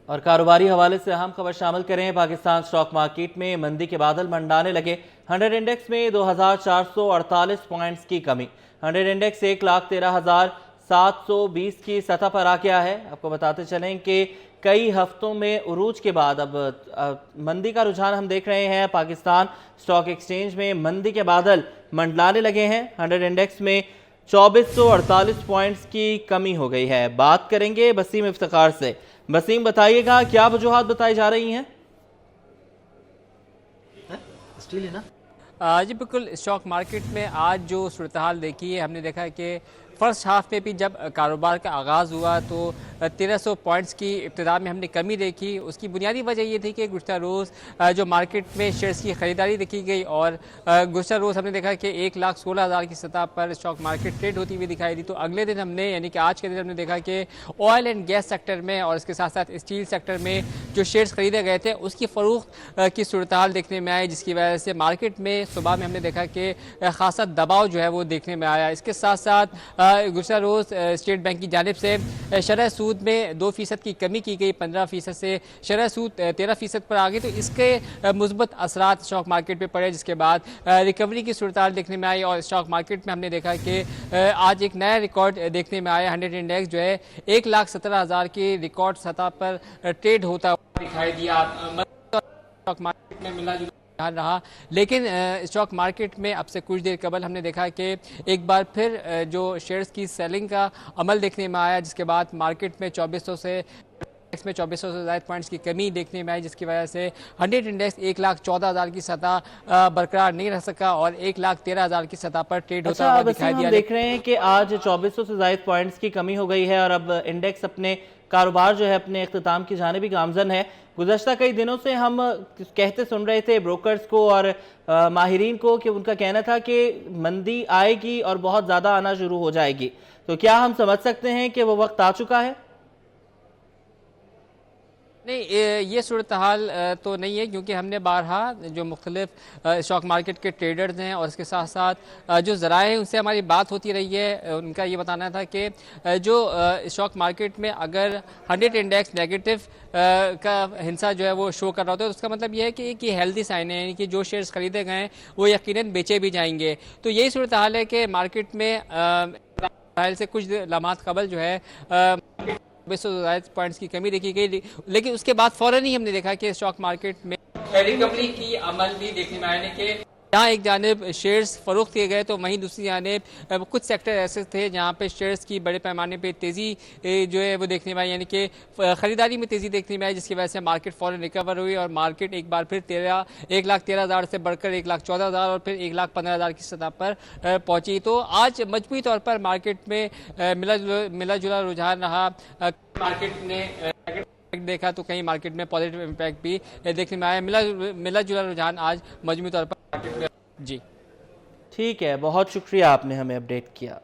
اور کاروباری حوالے سے اہم خبر شامل کریں۔ پاکستان سٹاک مارکیٹ میں مندی کے بادل منڈانے لگے۔ 100 انڈیکس میں 2448 پوائنٹس کی کمی۔ 100 انڈیکس 1,13,720 کی سطح پر آ گیا ہے۔ آپ کو بتاتے چلیں کہ کئی ہفتوں میں عروج کے بعد اب مندی کا رجحان ہم دیکھ رہے ہیں۔ پاکستان سٹاک ایکسچینج میں مندی کے بادل منڈلانے لگے ہیں۔ 100 انڈیکس میں 2448 پوائنٹس کی کمی ہو گئی ہے۔ بات کریں گے بسیم افتخار سے۔ بسیم، بتائیے گا کیا وجوہات بتائی جا رہی ہیں؟ جی بالکل، اسٹاک مارکیٹ میں آج جو صورتحال دیکھی ہے، ہم نے دیکھا ہے کہ فرسٹ ہاف میں بھی جب کاروبار کا آغاز ہوا تو 1300 پوائنٹس کی ابتدا میں ہم نے کمی دیکھی۔ اس کی بنیادی وجہ یہ تھی کہ گزشتہ روز جو مارکیٹ میں شیئرز کی خریداری دیکھی گئی اور گزشتہ روز ہم نے دیکھا کہ 1,16,000 کی سطح پر اسٹاک مارکیٹ ٹریڈ ہوتی ہوئی دکھائی دی۔ تو اگلے دن ہم نے یعنی کہ آج کے دن ہم نے دیکھا کہ آئل اینڈ گیس سیکٹر میں اور اس کے ساتھ ساتھ اسٹیل سیکٹر میں جو شیئرز خریدے گئے تھے اس کی فروخت کی صورتحال دیکھنے میں آئی، جس کی وجہ سے مارکیٹ میں صبح میں ہم نے دیکھا کہ خاصا دباؤ جو ہے وہ دیکھنے میں آیا۔ اس کے ساتھ ساتھ گزشتہ روز اسٹیٹ بینک کی جانب سے شرح سود میں 2% کی کمی کی گئی، 15% سے شرح سود 13% پر آ گئی۔ تو اس کے مثبت اثرات اسٹاک مارکیٹ پہ پڑے، جس کے بعد ریکوری کی صورتحال دیکھنے میں آئی اور اسٹاک مارکیٹ میں ہم نے دیکھا کہ آج ایک نیا ریکارڈ دیکھنے میں آیا۔ 100 انڈیکس جو ہے 1,17,000 کی ریکارڈ سطح پر ٹریڈ ہوتا ہوا دکھائی دیا۔ اسٹاک مارکیٹ میں ملا جلا رہا، لیکن اسٹاک مارکیٹ میں اب سے کچھ دیر قبل ہم نے دیکھا کہ ایک بار پھر جو شیئرز کی سیلنگ کا عمل دیکھنے میں آیا، جس کے بعد مارکیٹ میں 2400 سے زائد پوائنٹس کی کمی دیکھنے میں آئی، جس کی وجہ سے 100 انڈیکس 1,14,000 کی سطح برقرار نہیں رہ سکا اور 1,13,000 کی سطح پر ٹریڈ ہوتا ہوا دکھائی دیا۔ ہم دیکھ رہے ہیں کہ آج 2400 سے زائد پوائنٹس کی کمی ہو گئی ہے اور اب انڈیکس اپنے کاروبار جو ہے اپنے اختتام کی جانب ہی گامزن ہے۔ گزشتہ کئی دنوں سے ہم کہتے سن رہے تھے بروکرز کو اور ماہرین کو کہ ان کا کہنا تھا کہ مندی آئے گی اور بہت زیادہ آنا شروع ہو جائے گی۔ تو کیا ہم سمجھ سکتے ہیں کہ وہ وقت آ چکا ہے؟ نہیں، یہ صورتحال تو نہیں ہے، کیونکہ ہم نے بارہا جو مختلف اسٹاک مارکیٹ کے ٹریڈرز ہیں اور اس کے ساتھ ساتھ جو ذرائع ہیں ان سے ہماری بات ہوتی رہی ہے۔ ان کا یہ بتانا تھا کہ جو اسٹاک مارکیٹ میں اگر 100 انڈیکس نیگیٹو کا ہنسا جو ہے وہ شو کر رہا ہوتا ہے تو اس کا مطلب یہ ہے کہ ایک یہ ہیلدی سائن ہے، یعنی کہ جو شیئرز خریدے گئے ہیں وہ یقیناً بیچے بھی جائیں گے۔ تو یہی صورتحال ہے کہ مارکیٹ میں سے کچھ لمحات قبل جو ہے 200 زائد پوائنٹس کی کمی دیکھی گئی، لیکن اس کے بعد فوراً ہی ہم نے دیکھا کہ اسٹاک مارکیٹ میں ریکوری کی عمل بھی دیکھنے میں آئے کہ جہاں ایک جانب شیئرز فروخت کیے گئے تو وہیں دوسری جانب کچھ سیکٹر ایسے تھے جہاں پہ شیئرز کی بڑے پیمانے پہ تیزی جو ہے وہ دیکھنے میں آئی، یعنی کہ خریداری میں تیزی دیکھنے میں آئی، جس کی وجہ سے مارکیٹ فوراً ریکور ہوئی اور مارکیٹ ایک بار پھر 1,13,000 سے بڑھ کر 1,14,000 اور پھر 1,15,000 کی سطح پر پہنچی۔ تو آج مجموعی طور پر مارکیٹ میں ملا جلا رجحان رہا۔ مارکیٹ نے دیکھا تو کہیں مارکیٹ میں پازیٹیو امپیکٹ بھی دیکھنے میں آیا۔ ملا جلا رجحان آج مجموعی طور پر مارکیٹ میں۔ جی ٹھیک ہے، بہت شکریہ آپ نے ہمیں اپڈیٹ کیا۔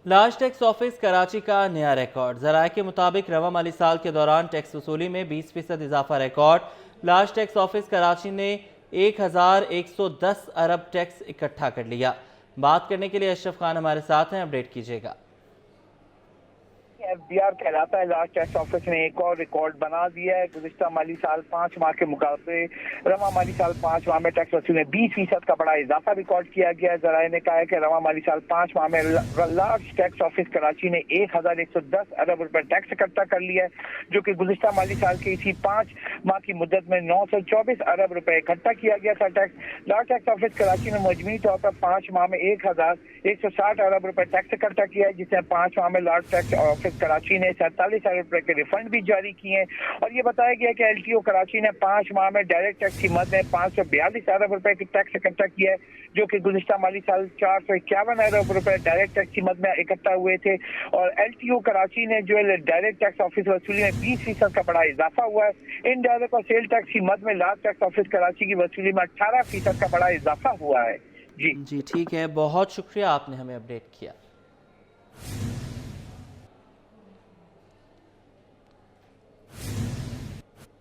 لارج ٹیکس آفس کراچی کا نیا ریکارڈ۔ ذرائع کے مطابق رواں مالی سال کے دوران ٹیکس وصولی میں 20% اضافہ ریکارڈ۔ لارج ٹیکس آفس کراچی نے 1,110 ارب ٹیکس اکٹھا کر لیا۔ بات کرنے کے لیے اشرف خان ہمارے ساتھ ہیں، اپڈیٹ کیجیے گا۔ ایف ڈی آر کہلاتا ہے، لارج ٹیکس آفس نے ایک اور ریکارڈ بنا دیا ہے۔ گزشتہ مالی سال 5 ماہ کے مقابلے رواں مالی سال 5 ماہ میں ٹیکس وصولی میں 20% کا بڑا اضافہ ریکارڈ کیا گیا ہے۔ ذرائع نے کہا ہے کہ رواں مالی سال 5 ماہ میں لارج ٹیکس آفس کراچی نے 1,110 ارب روپے ٹیکس اکٹھا کر لیا ہے، جو کہ گزشتہ مالی سال کے اسی 5 ماہ کی مدت میں 924 ارب روپے اکٹھا کیا گیا تھا tax. Large tax office Karachi نے مجموعی طور پر 5 ماہ میں 1,160 ارب روپے ٹیکس اکٹھا کیا ہے، جس میں 5 ماہ میں لارج ٹیکس آفس کراچی نے 47 ارب روپے کے ریفنڈ بھی جاری کیے ہیں۔ اور یہ بتایا گیا کہ ایل ٹی او کراچی نے 5 ماہ میں ڈائریکٹ ٹیکس کی مد میں 542 ارب روپے کی ٹیکس اکٹھا کیا ہے، جو کہ گزشتہ مالی سال 451 ارب روپے ڈائریکٹ ٹیکس کی مد میں اکٹھا ہوئے تھے۔ اور ایل ٹی او کراچی نے جو ہے ڈائریکٹ ٹیکس آفس وصولی میں 20% کا بڑا اضافہ ہوا ہے۔ ان ڈائریکٹ اور سیل ٹیکس کی مد میں لارج ٹیکس آفس کراچی کی وصولی میں 18% کا بڑا اضافہ ہوا ہے۔ جی ٹھیک ہے، بہت شکریہ آپ نے ہمیں اپڈیٹ کیا۔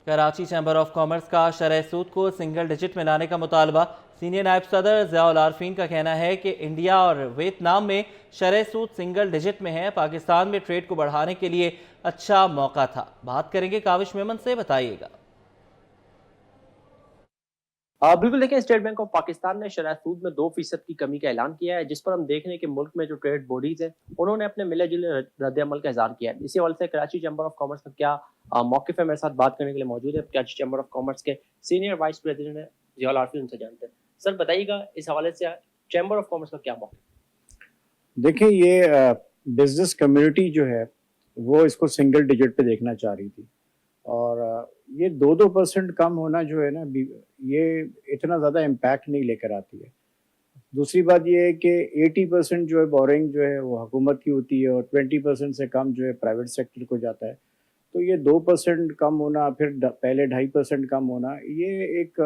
کراچی چیمبر آف کامرس کا شرح سود کو سنگل ڈیجٹ میں لانے کا مطالبہ۔ सीनियर नायब सदर ज़ियाउल आरफीन का कहना है कि इंडिया और वियतनाम में शरह सूद सिंगल डिजिट में है। पाकिस्तान में ट्रेड को बढ़ाने के लिए अच्छा मौका था। बात करेंगे काविश मेमन से, बताइएगा। बिल्कुल, देखिए स्टेट बैंक ऑफ पाकिस्तान ने शरह सूद में 2% की कमी का ऐलान किया है, जिस पर हम देख रहे हैं कि मुल्क में जो ट्रेड बॉडीज हैं उन्होंने अपने मिले जुले रद्द-ए-अमल का इज़हार किया है। इसी हवाले से कराची चैम्बर ऑफ कॉमर्स का क्या मौक़िफ़ है, मेरे साथ बात करने के लिए मौजूद है कराची चैम्बर ऑफ कॉमर्स के सीनियर वाइस प्रेसिडेंट है ज़ियाउल आरफीन, उनसे जानते हैं। सर बताइएगा इस हवाले से चैम्बर ऑफ कॉमर्स का क्या मौक़िफ़? देखिए ये बिजनेस कम्युनिटी जो है वो इसको सिंगल डिजिट पे देखना चाह रही थी, और ये 2% कम होना जो है ना, ये इतना ज़्यादा इम्पैक्ट नहीं लेकर आती है। दूसरी बात ये है कि 80% जो है बोरिंग जो है वो हुकूमत की होती है, और 20% से कम जो है प्राइवेट सेक्टर को जाता है। तो ये 2% कम होना, फिर पहले 2.5% कम होना, ये एक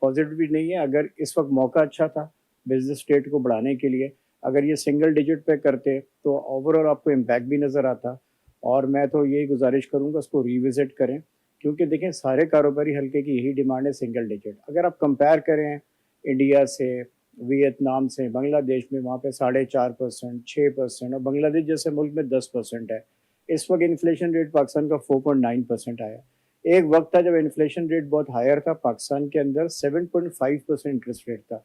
पॉजिटिव भी नहीं है। अगर इस वक्त मौका अच्छा था बिजनेस स्टेट को बढ़ाने के लिए, अगर ये सिंगल डिजिट पे करते तो ओवरऑल आपको इम्पैक्ट भी नज़र आता। और मैं तो यही गुजारिश करूँगा उसको रिविज़िट करें, क्योंकि देखें सारे कारोबारी हल्के की यही डिमांड है, सिंगल डिजिट। अगर आप कंपेयर करें इंडिया से, वियतनाम से, बांग्लादेश में वहाँ पे 4.5%, 6%, और बांग्लादेश जैसे मुल्क में 10% है। इस वक्त इन्फ्लेशन रेट पाकिस्तान का 4.9% आया। एक वक्त था जब इन्फ्लेशन रेट बहुत हायर था, पाकिस्तान के अंदर 7.5% इंटरेस्ट रेट था।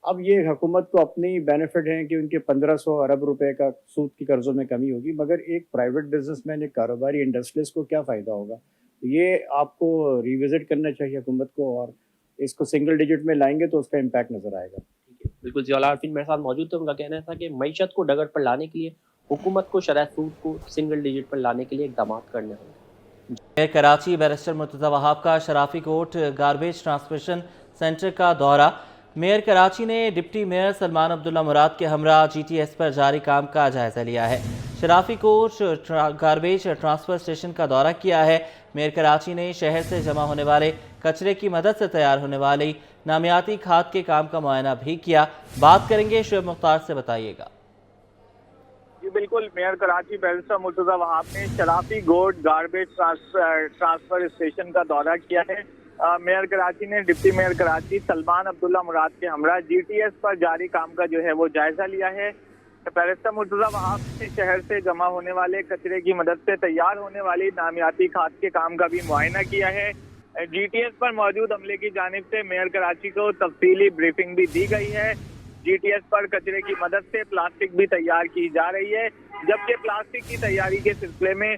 अब ये हुकूमत को अपनी बेनिफिट है कि उनके 1500 अरब रुपए का सूद की कर्जों में कमी होगी, मगर एक प्राइवेट बिजनेसमैन, एक कारोबारी इंडस्ट्रियलिस्ट को क्या फ़ायदा होगा? ये आपको रिविजिट करना चाहिए हुकूमत को, और इसको सिंगल डिजिट में लाएंगे तो उसका इम्पैक्ट नज़र आएगा। ठीक है, बिल्कुल ज़ियाउल आरफीन मेरे साथ मौजूद थे। उनका कहना था कि मईशत को डगर पर लाने के लिए हुकूमत को शरह सूद को सिंगल डिजिट पर लाने के लिए इक़दाम करने होंगे। कराची बैरिस्टर मुर्तज़ा वहाब का शराफी कोर्ट गार्बेज ट्रांसमिशन सेंटर का दौरा। मेयर कराची ने डिप्टी मेयर सलमान अब्दुल्ला मुराद के हमरा GTS पर जारी काम का जायजा लिया है। शराफी कोर्ट गार्बेज ट्रांसफर स्टेशन का दौरा किया है। मेयर कराची ने शहर से जमा होने वाले कचरे की मदद से तैयार होने वाली नामियाती खाद के काम का मुआयना भी किया। बात करेंगे शुएब मुख्तार से, बताइएगा। जी बिल्कुल, मेयर कराची बैरिस्टर मुर्तज़ा वहाब ने शराफी गोड गार्बेज ट्रांसफर स्टेशन का दौरा किया है। मेयर कराची ने डिप्टी मेयर कराची सलमान अब्दुल्ला मुराद के हमरा GTS पर जारी काम का जो है वो जायजा लिया है। बैरिस्टर मुर्तज़ा वहाब ने शहर से जमा होने वाले कचरे की मदद से तैयार होने वाली नामियाती खाद के काम का भी मुआयना किया है। GTS पर मौजूद अमले की जानिब से मेयर कराची को तफसीली ब्रीफिंग भी दी गई है। GTS पर कचरे की मदद से प्लास्टिक भी तैयार की जा रही है, जबकि प्लास्टिक की तैयारी के सिलसिले में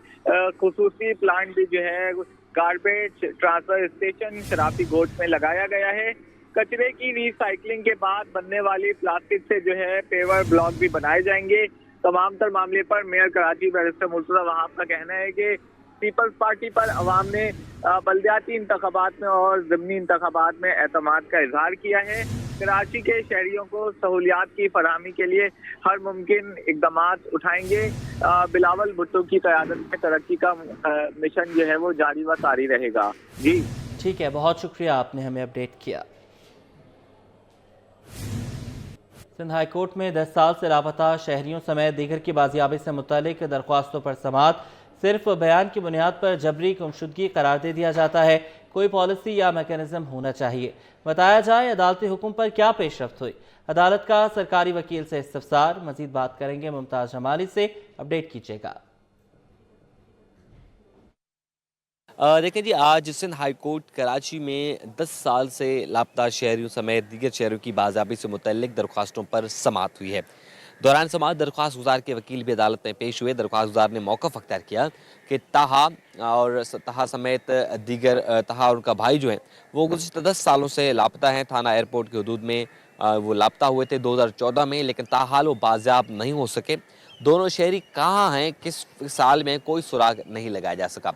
खुसूसी प्लांट भी जो है गार्बेज ट्रांसफर स्टेशन शराफी गोट में लगाया गया है। कचरे की रिसाइकलिंग के बाद बनने वाली प्लास्टिक से जो है पेवर ब्लॉक भी बनाए जाएंगे। तमाम तर मामले पर मेयर कराची बैरिस्टर मुर्तज़ा वहाब का कहना है कि पीपल्स पार्टी पर अवाम ने बल्दियाती इंतखाबात में और ज़मीनी इंतखाबात में एतमाद का इजहार किया है। कराची के शहरियों को सहूलियात की फराहमी के लिए हर मुमकिन इक़दामात उठाएंगे। बिलावल भुट्टो की क़यादत में तरक्की का मिशन जो है वो जारी व तारी रहेगा। जी ठीक है, बहुत शुक्रिया, आपने हमें अपडेट किया। सिंध हाई कोर्ट में 10 साल से लापता शहरियों समेत दीगर की बाजियाबी से मुतालिक दरख्वास्तों पर समाअत। सिर्फ बयान की बुनियाद पर जबरी गुमशुदगी करार दे दिया जाता है। कोई पॉलिसी या मैकेनिज्म होना चाहिए। बताया जाए अदालती हुक्म पर क्या पेशरफ्त हुई। अदालत का सरकारी वकील से इस्तफसार। मजीद बात करेंगे मुमताज जमाली से, अपडेट कीजिएगा। देखें जी, आज सिंध हाई कोर्ट कराची में 10 साल से लापता शहरियों समेत दीगर शहरों की बाज़ाबी से मुतल्लिक दरख्वास्तों पर समाअत हुई है। दौरान समाअत दरख्वास्त गुजार के वकील भी अदालत में पेश हुए। दरख्वास्त गुजार ने मौक़िफ़ अख्तियार किया कि ताहा समेत दीगर ताहा और उनका भाई जो है वो गुज़िश्ता 10 सालों से लापता हैं। थाना एयरपोर्ट की हदूद में वो लापता हुए थे 2014 में, लेकिन ताहाल वो बाज़ियाब नहीं हो सके। दोनों शहरी कहाँ हैं, किस साल में, कोई सुराग नहीं लगाया जा सका।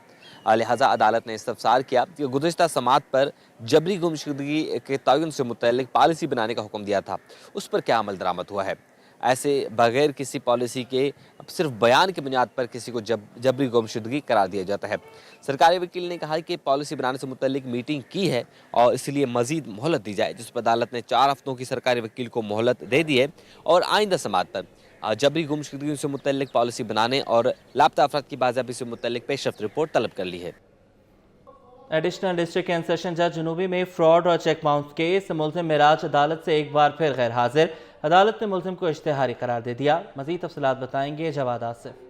लिहाजा अदालत ने इस्तफसार किया कि गुज़िश्ता समाअत पर जबरी गुमशुदगी के तयन से मुतल्लिक पॉलिसी बनाने का हुक्म दिया था, उस पर क्या अमल दरामद हुआ है। ऐसे बगैर किसी पॉलिसी के सिर्फ बयान की बुनियाद पर किसी को जबरी गुमशुदगी करार दिया जाता है। सरकारी वकील ने कहा कि पॉलिसी बनाने से मुतल्लिक मीटिंग की है और इसलिए मजीद मोहलत दी जाए, जिस पर अदालत ने 4 हफ्तों की सरकारी वकील को मोहलत दे दी है और आइंदा समाअत पर जबरी गुमशुदगी से मुतल्लिक पॉलिसी बनाने और लापता अफराद की बाज़ाबी से मुतल्लिक पेशरफ्त रिपोर्ट तलब कर ली है। एडिशनल डिस्ट्रिक्ट एंड सेशन जज जनूबी में फ्रॉड और चेक बाउंस केस, मुल्जिम मेराज अदालत से एक बार फिर गैर हाजिर। अदालत ने मुल्जिम को इश्तिहारी करार दे दिया। मज़ीद तफसीलात बताएंगे जवाद आसिफ।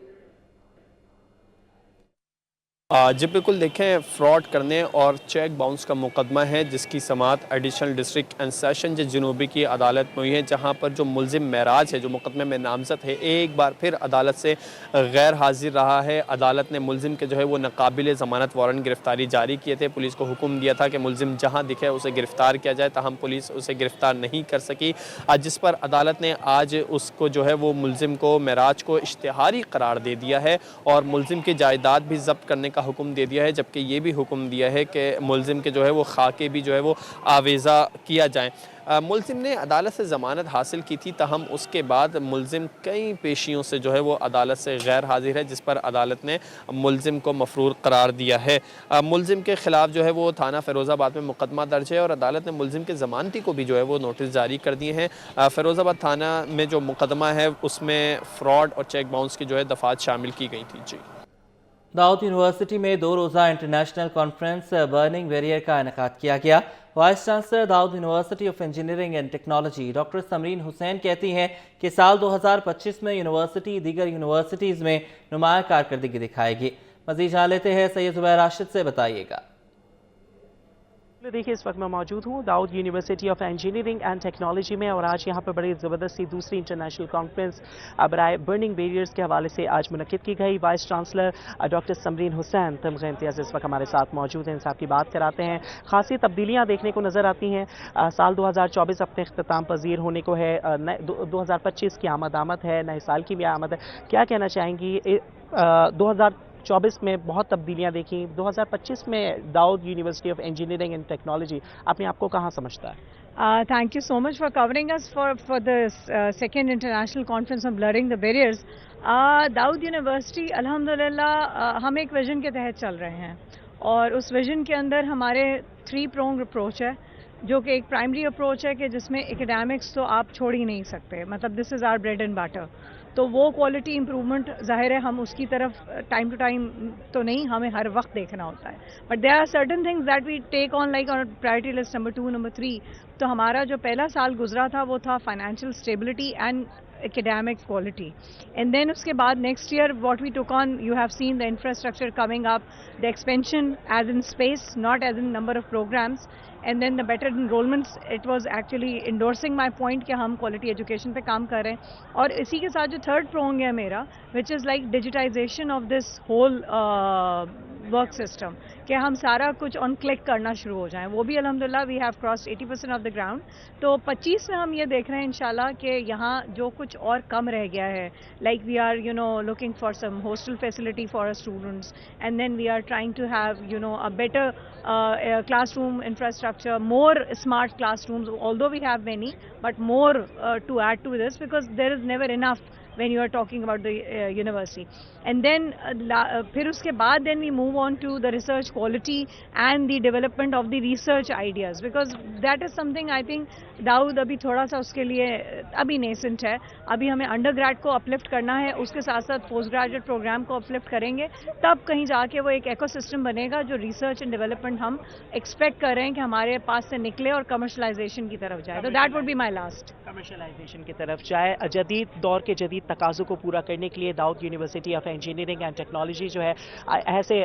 जी बिल्कुल, देखें, फ्रॉड करने और चेक बाउंस का मुकदमा है जिसकी समाअत एडिशनल डिस्ट्रिक्ट एंड सेशन जज जनूबी की अदालत में हुई है, जहां पर जो मुल्जिम मेराज है जो मुकदमे में नामजद है एक बार फिर अदालत से गैर हाजिर रहा है। अदालत ने मुल्जिम के जो है वो नाकाबिल ज़मानत वारंट गिरफ्तारी जारी किए थे। पुलिस को हुक्म दिया था कि मुल्जिम जहाँ दिखे उसे गिरफ्तार किया जाए, ताहम पुलिस उसे गिरफ्तार नहीं कर सकी, जिस पर अदालत ने आज उसको जो है वो मुल्जिम को मेराज को इश्तिहारी करार दे दिया है और मुल्जिम की जायदाद भी जब्त करने का हुक्म दे दिया है, जबकि ये भी हुक्म दिया है कि मुल्जिम के जो है वो खाके भी जो है वो आवेज़ा किया जाए। मुल्जिम ने अदालत से ज़मानत हासिल की थी, ताहम उसके बाद मुल्जिम कई पेशियों से जो है वो अदालत से गैर हाजिर है, जिस पर अदालत ने मुल्जिम को मफरूर करार दिया है। मुल्जिम के ख़िलाफ़ जो है वो थाना फ़िरोज़ाबाद में मुकदमा दर्ज है और अदालत ने मुल्जिम के ज़मानती को भी जो है वो नोटिस जारी कर दिए हैं। फ़िरोज़ाबाद थाना में जो मुकदमा है उसमें फ़्रॉड और चेक बाउंस की जो है दफ़ात शामिल की गई थी। जी, दाऊद यूनिवर्सिटी में 2 रोज़ा इंटरनेशनल कॉन्फ्रेंस बर्निंग बैरियर का इनेकाद किया गया। Vice chancellor Dawood university of engineering and technology doctor Samreen Hussain कहती हैं कि साल 2025 में यूनिवर्सिटी दीगर यूनिवर्सिटीज़ में नुमाया कारकर्दगी दिखाएगी। मज़ीद जान लेते हैं सैयद ज़ुबैर राशिद से, बताइएगा। देखिए, इस वक्त मैं मौजूद हूँ Dawood university of engineering and Technology में और आज यहाँ पर बड़ी ज़बरदस्ती दूसरी इंटरनेशनल कॉन्फ्रेंस बराए बर्निंग बैरियर्स के हवाले से आज मुनक्किद की गई। Vice chancellor doctor Samreen Hussain तमग़ इम्तियाज़ इस वक्त हमारे साथ मौजूद हैं, इनसे आपकी बात कराते हैं। खासी तब्दीलियाँ देखने को नज़र आती हैं। साल 2024 अपने अख्ताम पज़ीर होने को है, 2025 की आमद है, नए साल की भी आमद है। क्या कहना चाहेंगी? 2024 में बहुत तब्दीलियां देखी, 2025 में Dawood university of engineering and technology अपने आप को कहाँ समझता है? Thank you so much for covering us for this second international conference on blurring the barriers. Dawood university अल्हम्दुलिल्लाह हम एक विजन के तहत चल रहे हैं और उस विजन के अंदर हमारे 3 pronged अप्रोच है, जो कि एक प्राइमरी अप्रोच है कि जिसमें एकेडमिक्स तो आप छोड़ ही नहीं सकते, मतलब this is our bread and butter. तो वो क्वालिटी इंप्रूवमेंट ज़ाहिर है हम उसकी तरफ टाइम टू टाइम तो नहीं, हमें हर वक्त देखना होता है, but there are certain things that we take on like on priority list number 2, number 3। तो हमारा जो पहला साल गुजरा था वो था financial stability and academic quality, and then uske baad next year what we took on, you have seen the infrastructure coming up, the expansion as in space, not as in number of programs, and then the better enrollments. It was actually endorsing my point कि हम quality education पे काम कर रहे हैं। और इसी के साथ जो third prong है मेरा, which is like digitization of this whole work system, कि हम सारा कुछ ऑन क्लिक करना शुरू हो जाएं, वो भी अल्हम्दुलिल्लाह we have crossed 80% of the ground. तो 25 में हम ये देख रहे हैं इंशाल्लाह कि यहाँ जो कुछ और कम रह गया है, like we are looking for some hostel facility for our students, and then we are trying to have a better classroom infrastructure, more smart classrooms, although we have many, but more to add to this, because there is never enough when you are talking about the university. And then फिर उसके बाद then we move on to the research quality and the development of the research ideas, because that is something I think Dawood अभी थोड़ा सा उसके लिए अभी nascent है। अभी हमें अंडर ग्रेड को अपलिफ्ट करना है, उसके साथ साथ पोस्ट ग्रेजुएट प्रोग्राम को अपलिफ्ट करेंगे, तब कहीं जाके वो एक इकोसिस्टम बनेगा जो रिसर्च एंड डेवलपमेंट हम एक्सपेक्ट कर रहे हैं कि हमारे पास से निकले और कमर्शलाइजेशन की तरफ जाए। तो that would be my last. Commercialisation की तरफ जाए, जदीद दौर के जदीद तकाज़ों को पूरा करने के लिए Dawood university of engineering and technology जो है ऐसे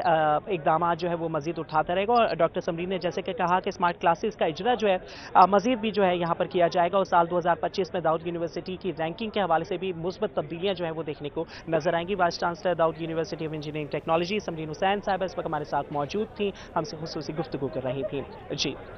इकदाम जो है वो मजीद उठाता रहेगा। और डॉक्टर समरीन ने जैसे कि कहा कि स्मार्ट क्लासेस का इजरा जो है मजीद भी जो है यहाँ पर किया जाएगा और साल 2025 में दाऊद यूनिवर्सिटी की रैंकिंग के हवाले से भी मुस्बत तब्दीलियाँ जो है वो देखने को नजर आएंगी। Vice chancellor Dawood university of engineering technology Samreen Hussain साहब इस वक्त हमारे साथ मौजूद थी, हमसे खुसूसी गुफ्तगू कर रही थी। जी।